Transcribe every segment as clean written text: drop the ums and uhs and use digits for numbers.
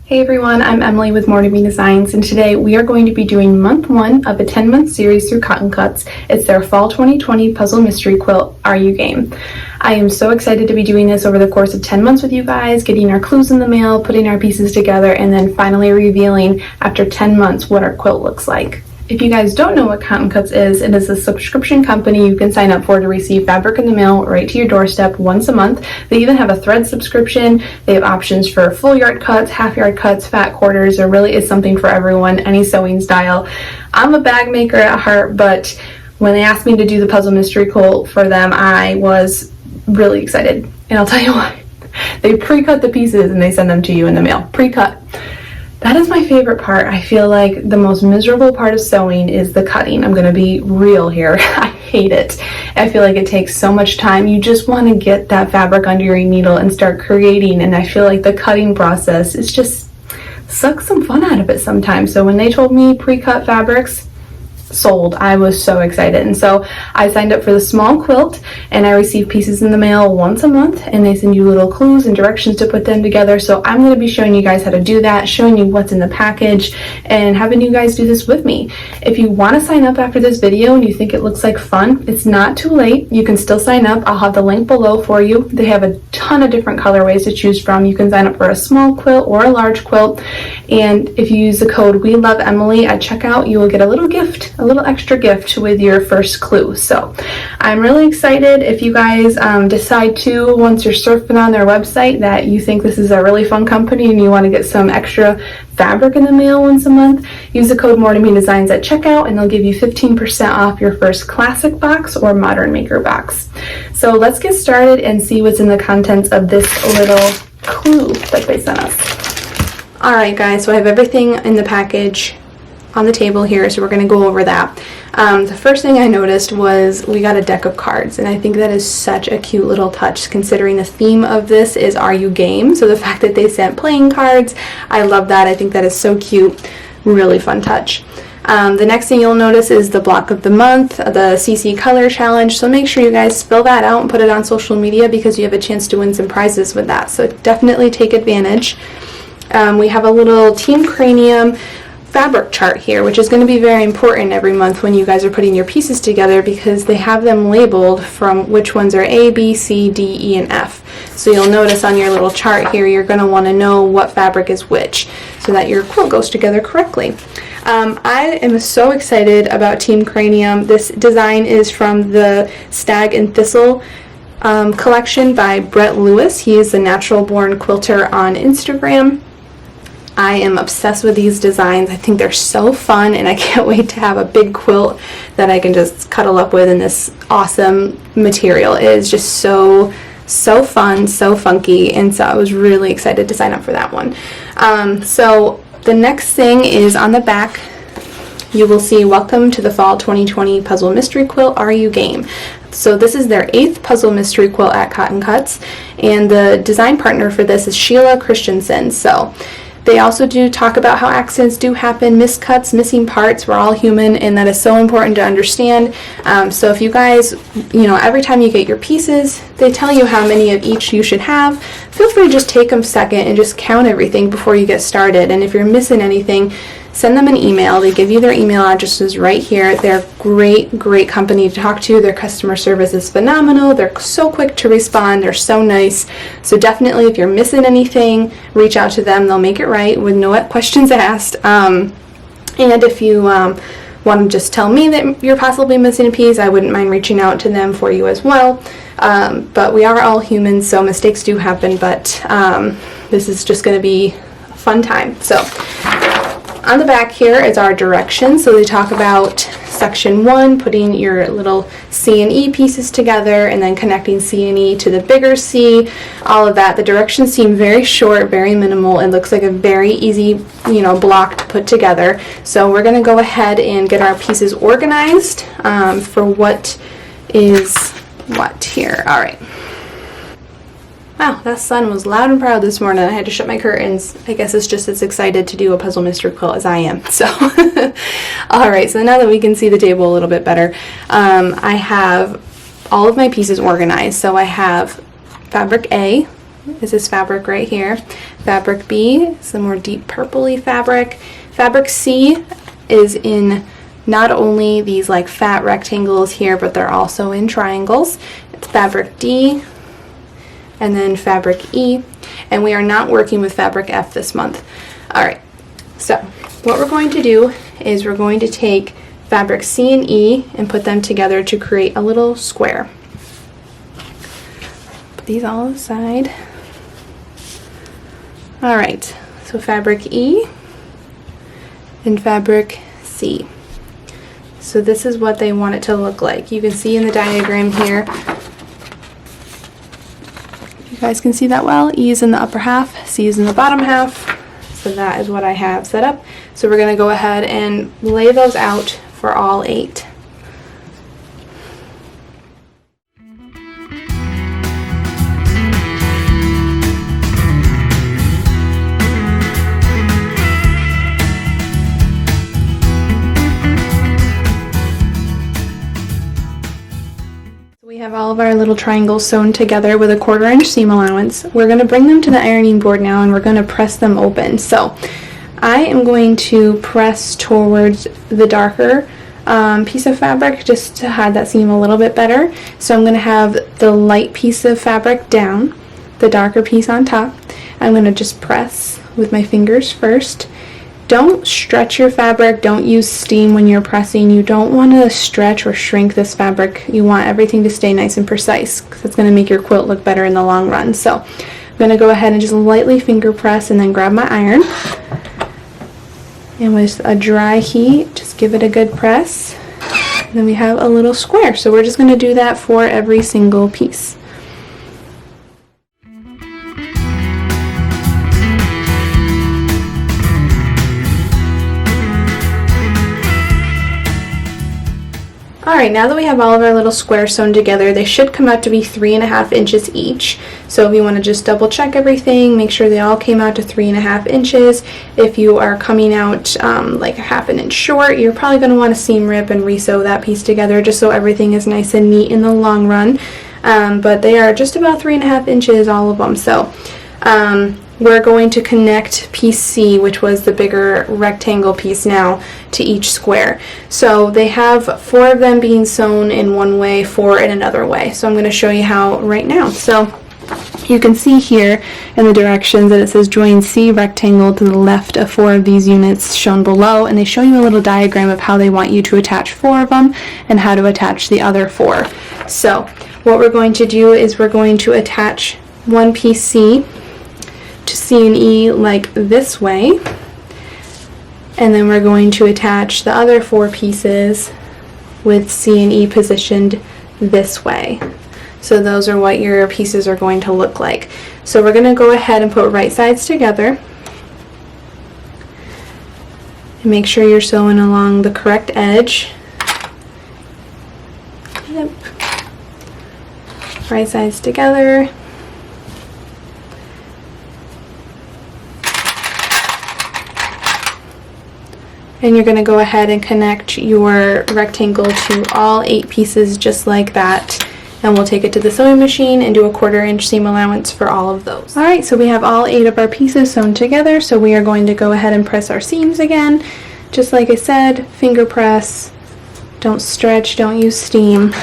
Hey everyone, I'm Emily with More to Me Designs, and today we are going to be doing month 1 of a 10-month series through Cotton Cuts. It's their Fall 2020 Puzzle Mystery Quilt, Are You Game? I am so excited to be doing this over the course of 10 months with you guys, getting our clues in the mail, putting our pieces together, and then finally revealing after 10 months what our quilt looks like. If you guys don't know what Cotton Cuts is, it is a subscription company you can sign up for to receive fabric in the mail right to your doorstep once a month. They even have a thread subscription. They have options for full yard cuts, half yard cuts, fat quarters. There really is something for everyone, any sewing style. I'm a bag maker at heart, but when they asked me to do the Puzzle Mystery Quilt for them, I was really excited. And I'll tell you why. They pre-cut the pieces and they send them to you in the mail. Pre-cut. That is my favorite part. I feel like the most miserable part of sewing is the cutting. I'm going to be real here. I hate it. I feel like it takes so much time. You just want to get that fabric under your needle and start creating, and I feel like the cutting process is just sucks some fun out of it sometimes. So when they told me pre-cut fabrics, sold. I was so excited, and so I signed up for the small quilt, and I receive pieces in the mail once a month, and they send you little clues and directions to put them together. So I'm going to be showing you guys how to do that, showing you what's in the package, and having you guys do this with me. If you want to sign up after this video and you think it looks like fun, it's not too late. You can still sign up. I'll have the link below for you. They have a ton of different colorways to choose from. You can sign up for a small quilt or a large quilt, and if you use the code WELOVEEMILY at checkout, you will get a little gift, a little extra gift with your first clue. So I'm really excited. If you guys decide to, once you're surfing on their website, that you think this is a really fun company and you want to get some extra fabric in the mail once a month, use the code More to Me Designs at checkout and they'll give you 15% off your first classic box or modern maker box. So let's get started and see what's in the contents of this little clue that they sent us. Alright guys, so I have everything in the package on the table here, so we're going to go over that. The first thing I noticed was we got a deck of cards, and I think that is such a cute little touch considering the theme of this is Are You Game? So the fact that they sent playing cards, I love that. I think that is so cute. Really fun touch. The next thing you'll notice is the block of the month, the CC color challenge, so make sure you guys spill that out and put it on social media because you have a chance to win some prizes with that, so definitely take advantage. We have a little Team Cranium fabric chart here, which is going to be very important every month when you guys are putting your pieces together because they have them labeled from which ones are A, B, C, D, E, and F. So you'll notice on your little chart here, you're going to want to know what fabric is which so that your quilt goes together correctly. I am so excited about Team Cranium. This design is from the Stag and Thistle collection by Brett Lewis. He is the Natural Born Quilter on Instagram. I am obsessed with these designs. I think they're so fun, and I can't wait to have a big quilt that I can just cuddle up with in this awesome material. It is just so fun, so funky, and so I was really excited to sign up for that one. So the next thing is on the back. You will see Welcome to the Fall 2020 Puzzle Mystery Quilt, Are You Game? So this is their 8th Puzzle Mystery Quilt at Cotton Cuts, and the design partner for this is Sheila Christensen. So they also do talk about how accidents do happen, miscuts, missing parts. We're all human, and that is so important to understand. So if you guys, every time you get your pieces, they tell you how many of each you should have. Feel free to just take a second and just count everything before you get started. And if you're missing anything, send them an email. They give you their email addresses right here. They're great company to talk to. Their customer service is phenomenal. They're so quick to respond. They're so nice. So definitely if you're missing anything, reach out to them. They'll make it right with no questions asked. And if you want to just tell me that you're possibly missing a piece, I wouldn't mind reaching out to them for you as well. But we are all humans, so mistakes do happen, but this is just going to be a fun time. So on the back here is our directions. So they talk about section 1, putting your little C and E pieces together and then connecting C and E to the bigger C, all of that. The directions seem very short, very minimal. It looks like a very easy, block to put together. So we're going to go ahead and get our pieces organized for what is what here. All right. Wow, that sun was loud and proud this morning. I had to shut my curtains. I guess it's just as excited to do a puzzle mystery quilt as I am. So, all right, so now that we can see the table a little bit better, I have all of my pieces organized. So I have fabric A, is this fabric right here. Fabric B is the more deep purpley fabric. Fabric C is in not only these like fat rectangles here, but they're also in triangles. It's fabric D and then fabric E, and we are not working with fabric F this month. All right, so what we're going to do is we're going to take fabric C and E and put them together to create a little square. Put these all aside. All right, so fabric E and fabric C. So this is what they want it to look like. You can see in the diagram here, you guys can see that well. E is in the upper half, C is in the bottom half. So that is what I have set up. So we're going to go ahead and lay those out for all 8. We have all of our little triangles sewn together with a 1/4 inch seam allowance. We're going to bring them to the ironing board now and we're going to press them open. So I am going to press towards the darker piece of fabric just to hide that seam a little bit better. So I'm going to have the light piece of fabric down, the darker piece on top. I'm going to just press with my fingers first. Don't stretch your fabric. Don't use steam when you're pressing. You don't want to stretch or shrink this fabric. You want everything to stay nice and precise because it's going to make your quilt look better in the long run. So I'm going to go ahead and just lightly finger press and then grab my iron. And with a dry heat, just give it a good press. And then we have a little square. So we're just going to do that for every single piece. Alright, now that we have all of our little squares sewn together, they should come out to be 3.5 inches each. So if you want to just double check everything, make sure they all came out to 3.5 inches. If you are coming out like 1/2 inch short, you're probably going to want to seam rip and re-sew that piece together just so everything is nice and neat in the long run. But they are just about 3.5 inches, all of them. So we're going to connect piece C, which was the bigger rectangle piece now, to each square. So they have 4 of them being sewn in one way, 4 in another way. So I'm going to show you how right now. So you can see here in the directions that it says join C rectangle to the left of 4 of these units shown below, and they show you a little diagram of how they want you to attach 4 of them and how to attach the other 4. So what we're going to do is we're going to attach one piece C to C and E like this way, and then we're going to attach the other 4 pieces with C and E positioned this way. So those are what your pieces are going to look like. So we're going to go ahead and put right sides together and make sure you're sewing along the correct edge. Yep. Right sides together. And you're going to go ahead and connect your rectangle to all 8 pieces just like that. And we'll take it to the sewing machine and do a 1/4 inch seam allowance for all of those. Alright, so we have all 8 of our pieces sewn together. So we are going to go ahead and press our seams again. Just like I said, finger press. Don't stretch, don't use steam.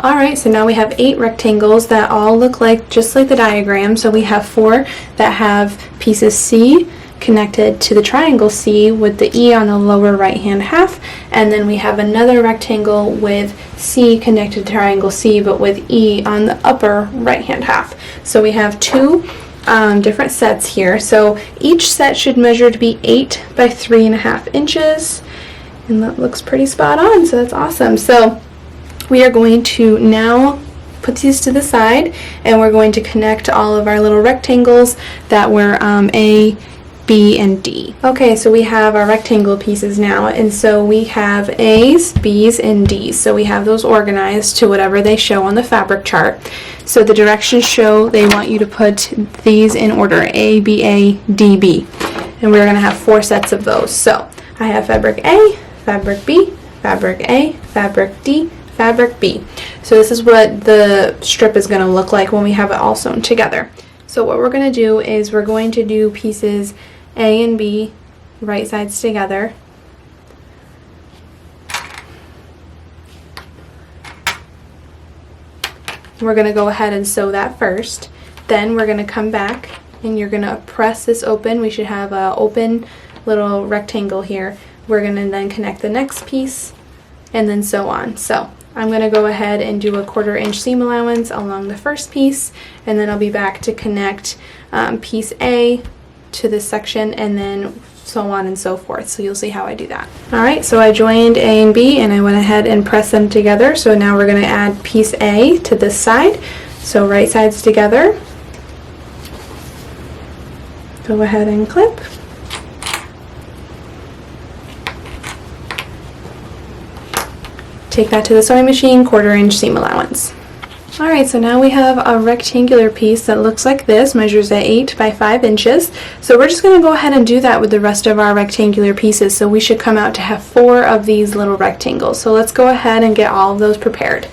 Alright, so now we have 8 rectangles that all look like just like the diagram. So we have 4 that have pieces C connected to the triangle C with the E on the lower right hand half, and then we have another rectangle with C connected to triangle C but with E on the upper right hand half. So we have 2 different sets here. So each set should measure to be 8 by 3.5 inches, and that looks pretty spot on, so that's awesome. So we are going to now put these to the side, and we're going to connect all of our little rectangles that were A, B, and D. Okay, so we have our rectangle pieces now, and so we have A's, B's, and D's. So we have those organized to whatever they show on the fabric chart. So the directions show they want you to put these in order, A, B, A, D, B. and we're going to have 4 sets of those. So I have fabric A, fabric B, fabric A, fabric D, fabric B. So this is what the strip is going to look like when we have it all sewn together. So what we're going to do is we're going to do pieces A and B right sides together. We're going to go ahead and sew that first. Then we're going to come back and you're going to press this open. We should have an open little rectangle here. We're going to then connect the next piece and then sew on. So I'm going to go ahead and do a 1/4 inch seam allowance along the first piece, and then I'll be back to connect piece A to this section and then so on and so forth. So you'll see how I do that. Alright, so I joined A and B and I went ahead and pressed them together. So now we're going to add piece A to this side. So right sides together. Go ahead and clip. Take that to the sewing machine, 1/4 inch seam allowance. Alright, so now we have a rectangular piece that looks like this, measures at 8 by 5 inches. So we're just going to go ahead and do that with the rest of our rectangular pieces. So we should come out to have 4 of these little rectangles. So let's go ahead and get all of those prepared.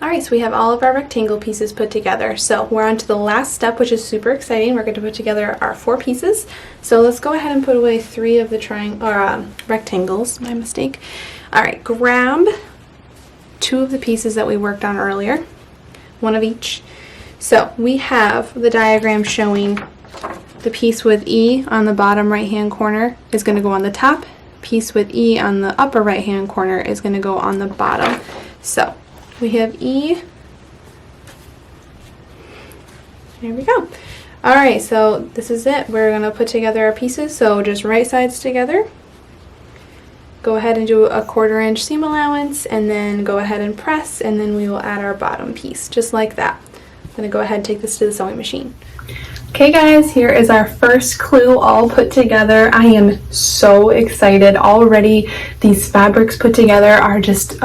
Alright, so we have all of our rectangle pieces put together. So we're on to the last step, which is super exciting. We're going to put together our 4 pieces. So let's go ahead and put away 3 of the rectangles. My mistake. Alright, grab 2 of the pieces that we worked on earlier. 1 of each. So we have the diagram showing the piece with E on the bottom right hand corner is going to go on the top. Piece with E on the upper right hand corner is going to go on the bottom. So we have E. There we go. Alright, so this is it. We're going to put together our pieces. So just right sides together. Go ahead and do a 1/4 inch seam allowance and then go ahead and press, and then we will add our bottom piece just like that. I'm going to go ahead and take this to the sewing machine. Okay guys, here is our first clue all put together. I am so excited already. These fabrics put together are just,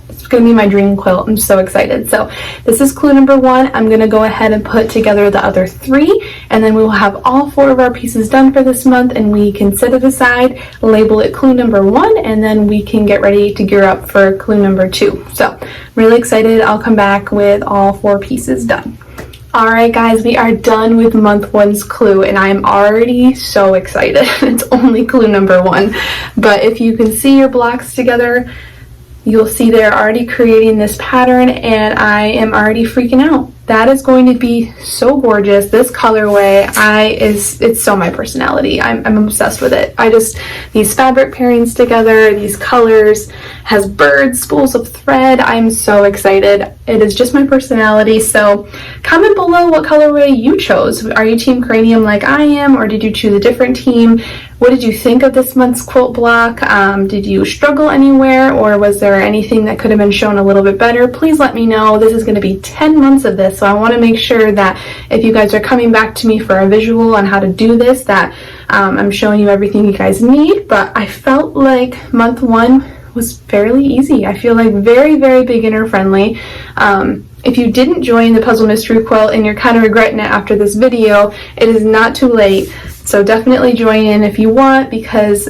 it's going to be my dream quilt. I'm so excited. So this is clue number 1. I'm going to go ahead and put together the other 3, and then we will have all 4 of our pieces done for this month, and we can set it aside, label it clue number 1, and then we can get ready to gear up for clue number 2. So I'm really excited. I'll come back with all 4 pieces done. Alright guys, we are done with month 1's clue, and I am already so excited. It's only clue number 1, but if you can see your blocks together, you'll see they're already creating this pattern, and I am already freaking out. That is going to be so gorgeous. This colorway, it's so my personality. I'm obsessed with it. These fabric pairings together, these colors, has birds, spools of thread. I'm so excited. It is just my personality. So comment below what colorway you chose. Are you team cranium like I am, or did you choose a different team? What did you think of this month's quilt block? Did you struggle anywhere, or was there anything that could have been shown a little bit better? Please let me know. This is going to be 10 months of this, so I want to make sure that if you guys are coming back to me for a visual on how to do this, that I'm showing you everything you guys need. But I felt like month 1 was fairly easy. I feel like very, very beginner friendly. If you didn't join the Puzzle Mystery Quilt and you're kind of regretting it after this video, it is not too late. So definitely join in if you want, because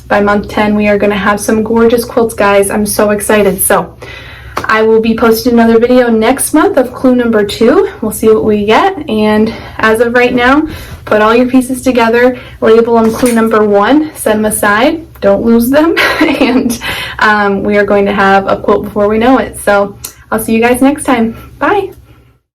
by month 10 we are going to have some gorgeous quilts, guys. I'm so excited. So I will be posting another video next month of clue number 2. We'll see what we get, and as of right now, put all your pieces together, label them clue number 1, set them aside, don't lose them, and we are going to have a quilt before we know it. So I'll see you guys next time. Bye!